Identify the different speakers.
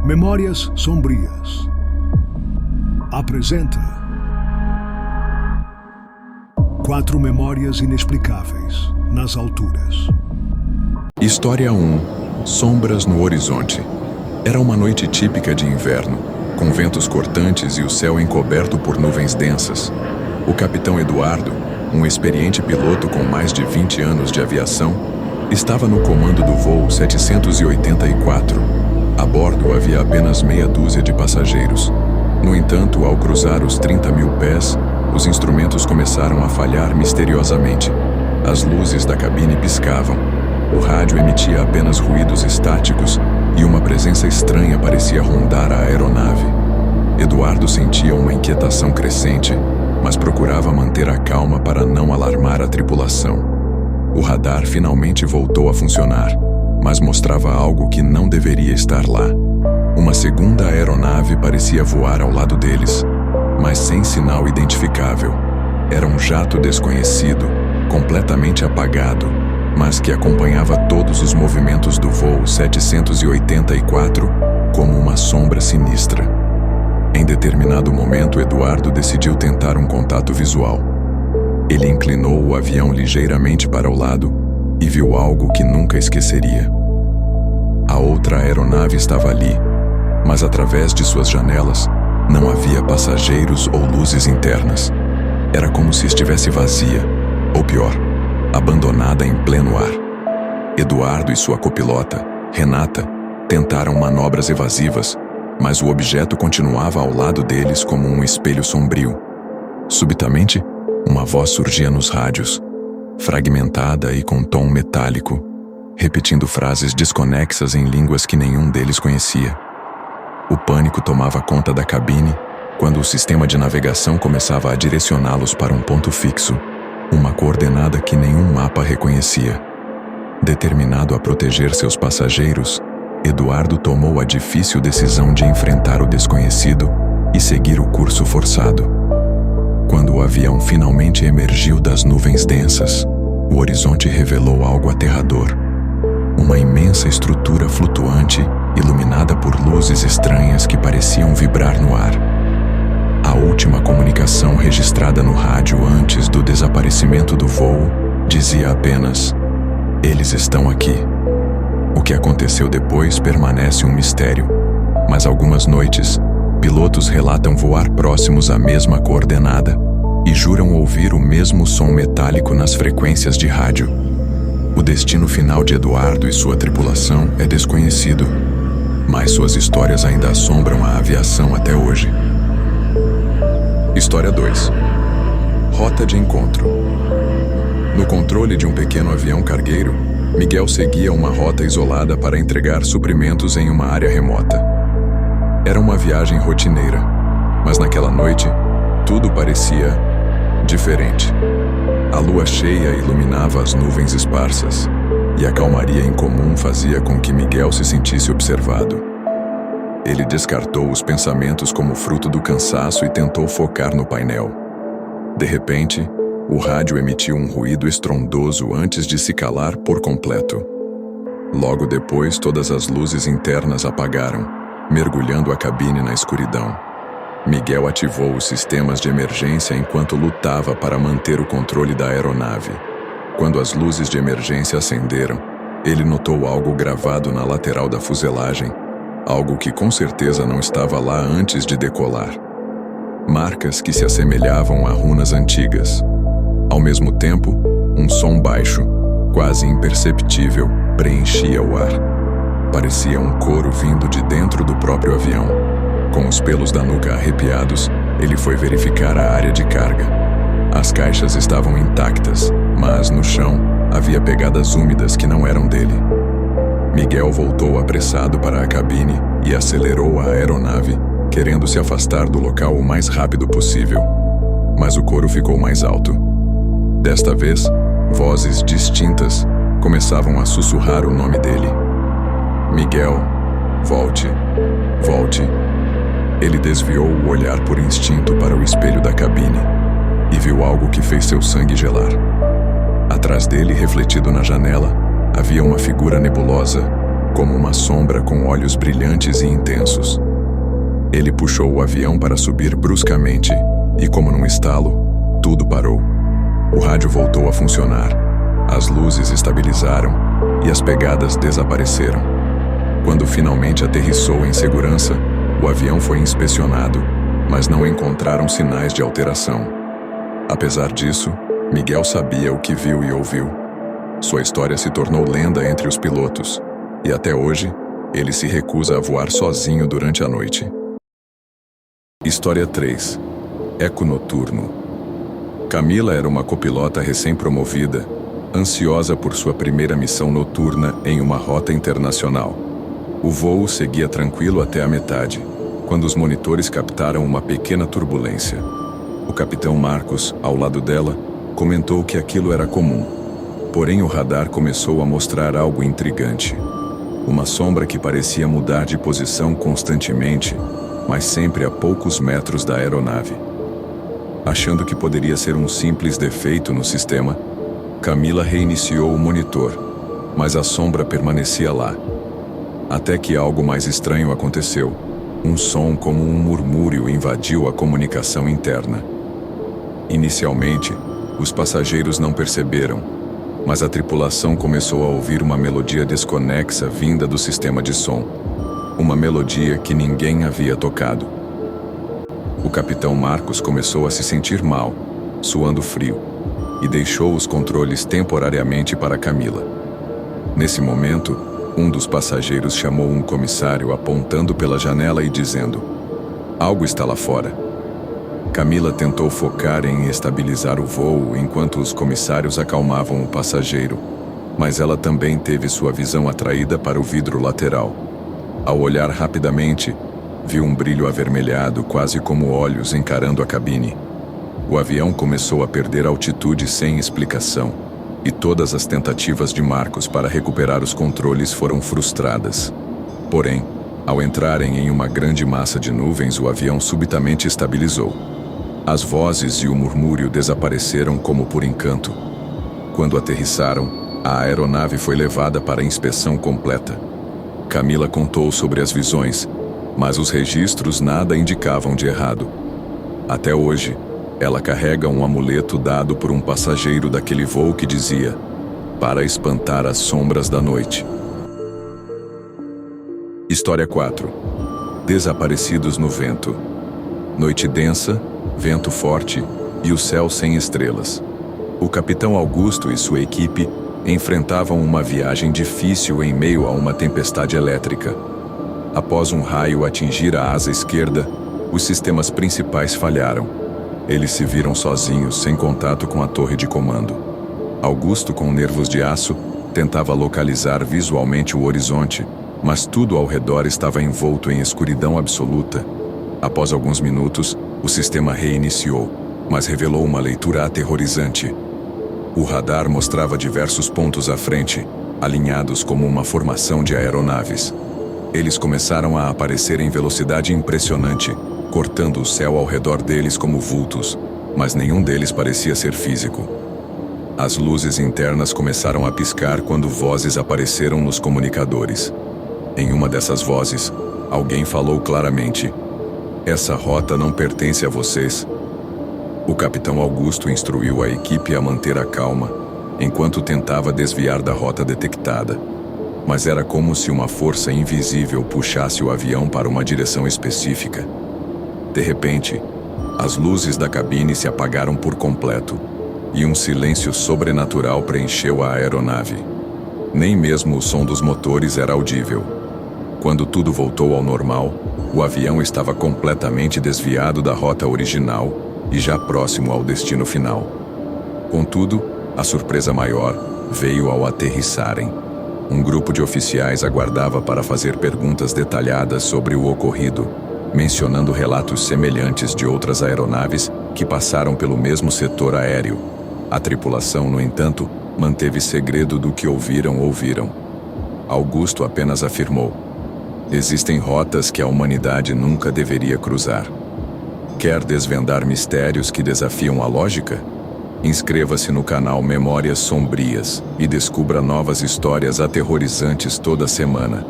Speaker 1: Memórias Sombrias apresenta 4 memórias inexplicáveis nas alturas.
Speaker 2: História 1. Sombras no horizonte. Era uma noite típica de inverno, com ventos cortantes e o céu encoberto por nuvens densas. O capitão Eduardo, um experiente piloto com mais de 20 anos de aviação, estava no comando do voo 784. A bordo havia apenas meia dúzia de passageiros. No entanto, ao cruzar os 30.000 pés, os instrumentos começaram a falhar misteriosamente. As luzes da cabine piscavam. O rádio emitia apenas ruídos estáticos e uma presença estranha parecia rondar a aeronave. Eduardo sentia uma inquietação crescente, mas procurava manter a calma para não alarmar a tripulação. O radar finalmente voltou a funcionar, mas mostrava algo que não deveria estar lá. Uma segunda aeronave parecia voar ao lado deles, mas sem sinal identificável. Era um jato desconhecido, completamente apagado, mas que acompanhava todos os movimentos do voo 784 como uma sombra sinistra. Em determinado momento, Eduardo decidiu tentar um contato visual. Ele inclinou o avião ligeiramente para o lado e viu algo que nunca esqueceria. A outra aeronave estava ali, mas através de suas janelas não havia passageiros ou luzes internas. Era como se estivesse vazia, ou pior, abandonada em pleno ar. Eduardo e sua copilota, Renata, tentaram manobras evasivas, mas o objeto continuava ao lado deles como um espelho sombrio. Subitamente, uma voz surgia nos rádios, fragmentada e com tom metálico, repetindo frases desconexas em línguas que nenhum deles conhecia. O pânico tomava conta da cabine quando o sistema de navegação começava a direcioná-los para um ponto fixo, uma coordenada que nenhum mapa reconhecia. Determinado a proteger seus passageiros, Eduardo tomou a difícil decisão de enfrentar o desconhecido e seguir o curso forçado. Quando o avião finalmente emergiu das nuvens densas, o horizonte revelou algo aterrador. Uma imensa estrutura flutuante, iluminada por luzes estranhas que pareciam vibrar no ar. A última comunicação registrada no rádio antes do desaparecimento do voo dizia apenas: "Eles estão aqui." O que aconteceu depois permanece um mistério, mas algumas noites, pilotos relatam voar próximos à mesma coordenada e juram ouvir o mesmo som metálico nas frequências de rádio. O destino final de Eduardo e sua tripulação é desconhecido, mas suas histórias ainda assombram a aviação até hoje. História 2. Rota de encontro. No controle de um pequeno avião cargueiro, Miguel seguia uma rota isolada para entregar suprimentos em uma área remota. Era uma viagem rotineira, mas naquela noite, tudo parecia diferente. A lua cheia iluminava as nuvens esparsas, e a calmaria incomum fazia com que Miguel se sentisse observado. Ele descartou os pensamentos como fruto do cansaço e tentou focar no painel. De repente, o rádio emitiu um ruído estrondoso antes de se calar por completo. Logo depois, todas as luzes internas apagaram, mergulhando a cabine na escuridão. Miguel ativou os sistemas de emergência enquanto lutava para manter o controle da aeronave. Quando as luzes de emergência acenderam, ele notou algo gravado na lateral da fuselagem, algo que com certeza não estava lá antes de decolar. Marcas que se assemelhavam a runas antigas. Ao mesmo tempo, um som baixo, quase imperceptível, preenchia o ar. Parecia um coro vindo de dentro do próprio avião. Com os pelos da nuca arrepiados, ele foi verificar a área de carga. As caixas estavam intactas, mas no chão havia pegadas úmidas que não eram dele. Miguel voltou apressado para a cabine e acelerou a aeronave, querendo se afastar do local o mais rápido possível. Mas o coro ficou mais alto. Desta vez, vozes distintas começavam a sussurrar o nome dele. "Miguel, volte, volte." Ele desviou o olhar por instinto para o espelho da cabine e viu algo que fez seu sangue gelar. Atrás dele, refletido na janela, havia uma figura nebulosa, como uma sombra com olhos brilhantes e intensos. Ele puxou o avião para subir bruscamente e, como num estalo, tudo parou. O rádio voltou a funcionar, as luzes estabilizaram e as pegadas desapareceram. Quando finalmente aterrissou em segurança, o avião foi inspecionado, mas não encontraram sinais de alteração. Apesar disso, Miguel sabia o que viu e ouviu. Sua história se tornou lenda entre os pilotos, e até hoje, ele se recusa a voar sozinho durante a noite. História 3. Eco noturno. Camila era uma copilota recém-promovida, ansiosa por sua primeira missão noturna em uma rota internacional. O voo seguia tranquilo até a metade, quando os monitores captaram uma pequena turbulência. O capitão Marcos, ao lado dela, comentou que aquilo era comum. Porém, o radar começou a mostrar algo intrigante. Uma sombra que parecia mudar de posição constantemente, mas sempre a poucos metros da aeronave. Achando que poderia ser um simples defeito no sistema, Camila reiniciou o monitor, mas a sombra permanecia lá. Até que algo mais estranho aconteceu. Um som como um murmúrio invadiu a comunicação interna. Inicialmente, os passageiros não perceberam, mas a tripulação começou a ouvir uma melodia desconexa vinda do sistema de som. Uma melodia que ninguém havia tocado. O capitão Marcos começou a se sentir mal, suando frio, e deixou os controles temporariamente para Camila. Nesse momento, um dos passageiros chamou um comissário apontando pela janela e dizendo: "Algo está lá fora." Camila tentou focar em estabilizar o voo enquanto os comissários acalmavam o passageiro, mas ela também teve sua visão atraída para o vidro lateral. Ao olhar rapidamente, viu um brilho avermelhado, quase como olhos encarando a cabine. O avião começou a perder altitude sem explicação, e todas as tentativas de Marcos para recuperar os controles foram frustradas. Porém, ao entrarem em uma grande massa de nuvens, o avião subitamente estabilizou. As vozes e o murmúrio desapareceram como por encanto. Quando aterrissaram, a aeronave foi levada para inspeção completa. Camila contou sobre as visões, mas os registros nada indicavam de errado. Até hoje, ela carrega um amuleto dado por um passageiro daquele voo que dizia: "Para espantar as sombras da noite." História 4. Desaparecidos no vento. Noite densa, vento forte e o céu sem estrelas. O capitão Augusto e sua equipe enfrentavam uma viagem difícil em meio a uma tempestade elétrica. Após um raio atingir a asa esquerda, os sistemas principais falharam. Eles se viram sozinhos, sem contato com a torre de comando. Augusto, com nervos de aço, tentava localizar visualmente o horizonte, mas tudo ao redor estava envolto em escuridão absoluta. Após alguns minutos, o sistema reiniciou, mas revelou uma leitura aterrorizante. O radar mostrava diversos pontos à frente, alinhados como uma formação de aeronaves. Eles começaram a aparecer em velocidade impressionante, cortando o céu ao redor deles como vultos, mas nenhum deles parecia ser físico. As luzes internas começaram a piscar quando vozes apareceram nos comunicadores. Em uma dessas vozes, alguém falou claramente: "Essa rota não pertence a vocês." O capitão Augusto instruiu a equipe a manter a calma, enquanto tentava desviar da rota detectada. Mas era como se uma força invisível puxasse o avião para uma direção específica. De repente, as luzes da cabine se apagaram por completo, e um silêncio sobrenatural preencheu a aeronave. Nem mesmo o som dos motores era audível. Quando tudo voltou ao normal, o avião estava completamente desviado da rota original e já próximo ao destino final. Contudo, a surpresa maior veio ao aterrissarem. Um grupo de oficiais aguardava para fazer perguntas detalhadas sobre o ocorrido, mencionando relatos semelhantes de outras aeronaves que passaram pelo mesmo setor aéreo. A tripulação, no entanto, manteve segredo do que ouviram. Augusto apenas afirmou: "Existem rotas que a humanidade nunca deveria cruzar." Quer desvendar mistérios que desafiam a lógica? Inscreva-se no canal Memórias Sombrias e descubra novas histórias aterrorizantes toda semana.